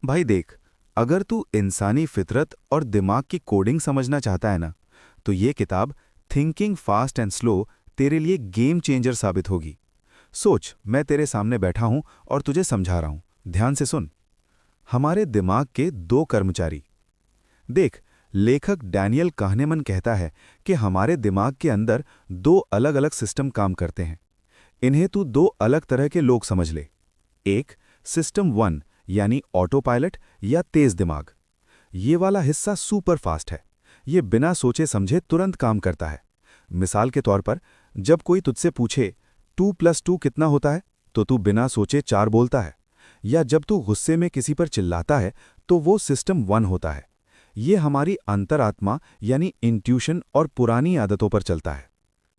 भाई देख, अगर तू इंसानी फितरत और दिमाग की कोडिंग समझना चाहता है ना, तो ये किताब थिंकिंग फास्ट एंड स्लो तेरे लिए गेम चेंजर साबित होगी। सोच, मैं तेरे सामने बैठा हूं और तुझे समझा रहा हूं। ध्यान से सुन। हमारे दिमाग के दो कर्मचारी। देख, लेखक डैनियल kahneman कहता है कि हमारे दिमाग के अंदर दो अलग अलग सिस्टम काम करते हैं। इन्हें तू दो अलग तरह के लोग समझ ले। एक, सिस्टम वन यानी ऑटो पायलट या तेज दिमाग। ये वाला हिस्सा सुपर फास्ट है। ये बिना सोचे समझे तुरंत काम करता है। मिसाल के तौर पर, जब कोई तुझसे पूछे 2+2 कितना होता है, तो तू बिना सोचे 4 बोलता है। या जब तू गुस्से में किसी पर चिल्लाता है, तो वो सिस्टम वन होता है। ये हमारी अंतरात्मा यानी इंट्यूशन और पुरानी आदतों पर चलता है।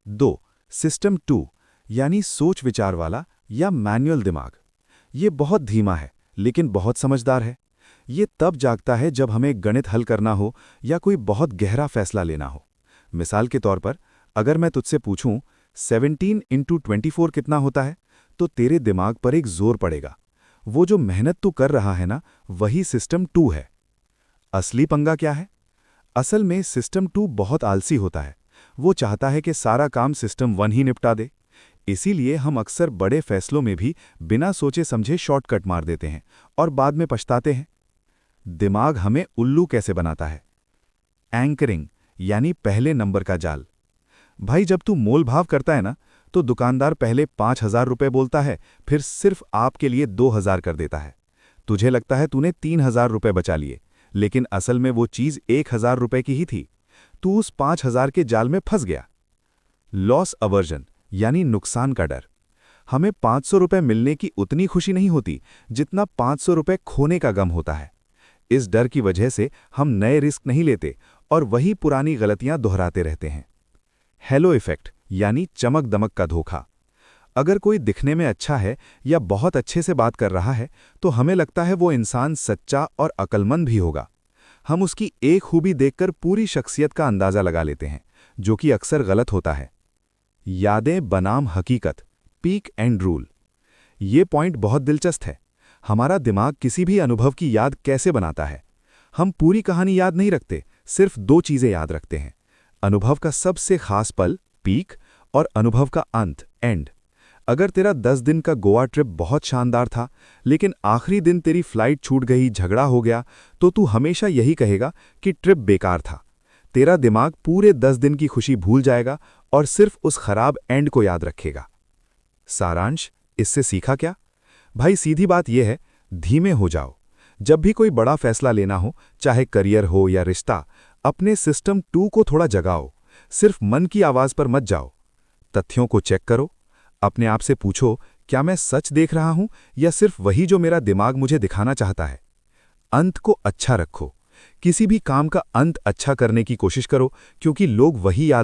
दो, सिस्टम टू यानी सोच विचार वाला या मैनुअल दिमाग। ये बहुत धीमा है, लेकिन बहुत समझदार है। ये तब जागता है जब हमें गणित हल करना हो या कोई बहुत गहरा फैसला लेना हो। मिसाल के तौर पर, अगर मैं तुझसे पूछूं 17 इंटू 24 कितना होता है, तो तेरे दिमाग पर एक जोर पड़ेगा। वो जो मेहनत तू कर रहा है ना, वही सिस्टम टू है। असली पंगा क्या है? असल में सिस्टम टू बहुत आलसी होता है। वो चाहता है कि सारा काम सिस्टम वन ही निपटा दे। इसीलिए हम अक्सर बड़े फैसलों में भी बिना सोचे समझे शॉर्टकट मार देते हैं और बाद में पछताते हैं। दिमाग हमें उल्लू कैसे बनाता है? एंकरिंग यानी पहले नंबर का जाल। भाई, जब तू मोल भाव करता है ना, तो दुकानदार पहले 5,000 रुपए बोलता है, फिर सिर्फ आपके लिए 2,000 कर देता है। तुझे लगता है तूने 3,000 रुपए बचा लिए, लेकिन असल में वो चीज 1,000 रुपए की ही थी। तू उस 5,000 के जाल में फंस गया। लॉस अवर्जन यानी नुकसान का डर। हमें 500 रुपए मिलने की उतनी खुशी नहीं होती जितना 500 रुपए खोने का गम होता है। इस डर की वजह से हम नए रिस्क नहीं लेते और वही पुरानी गलतियां दोहराते रहते हैं। हेलो इफेक्ट यानी चमक दमक का धोखा। अगर कोई दिखने में अच्छा है या बहुत अच्छे से बात कर रहा है, तो हमें लगता है वो इंसान सच्चा और अक्लमंद भी होगा। हम उसकी एक खूबी देखकर पूरी शख्सियत का अंदाजा लगा लेते हैं, जो कि अक्सर गलत होता है। यादें बनाम हकीकत, पीक एंड रूल। ये पॉइंट बहुत दिलचस्प है। हमारा दिमाग किसी भी अनुभव की याद कैसे बनाता है? हम पूरी कहानी याद नहीं रखते, सिर्फ दो चीजें याद रखते हैं: अनुभव का सबसे खास पल, पीक, और अनुभव का अंत, एंड। अगर तेरा 10 दिन का गोवा ट्रिप बहुत शानदार था, लेकिन आखिरी दिन तेरी फ्लाइट छूट गई, झगड़ा हो गया, तो तू हमेशा यही कहेगा कि ट्रिप बेकार था। तेरा दिमाग पूरे 10 दिन की खुशी भूल जाएगा और सिर्फ उस खराब एंड को याद रखेगा। सारांश, इससे सीखा क्या? भाई, सीधी बात यह है, धीमे हो जाओ। जब भी कोई बड़ा फैसला लेना हो, चाहे करियर हो या रिश्ता, अपने सिस्टम टू को थोड़ा जगाओ। सिर्फ मन की आवाज पर मत जाओ। तथ्यों को चेक करो। अपने आप से पूछो, क्या मैं सच देख रहा हूं या सिर्फ वही जो मेरा दिमाग मुझे दिखाना चाहता है? अंत को अच्छा रखो। किसी भी काम का अंत अच्छा करने की कोशिश करो, क्योंकि लोग वही याद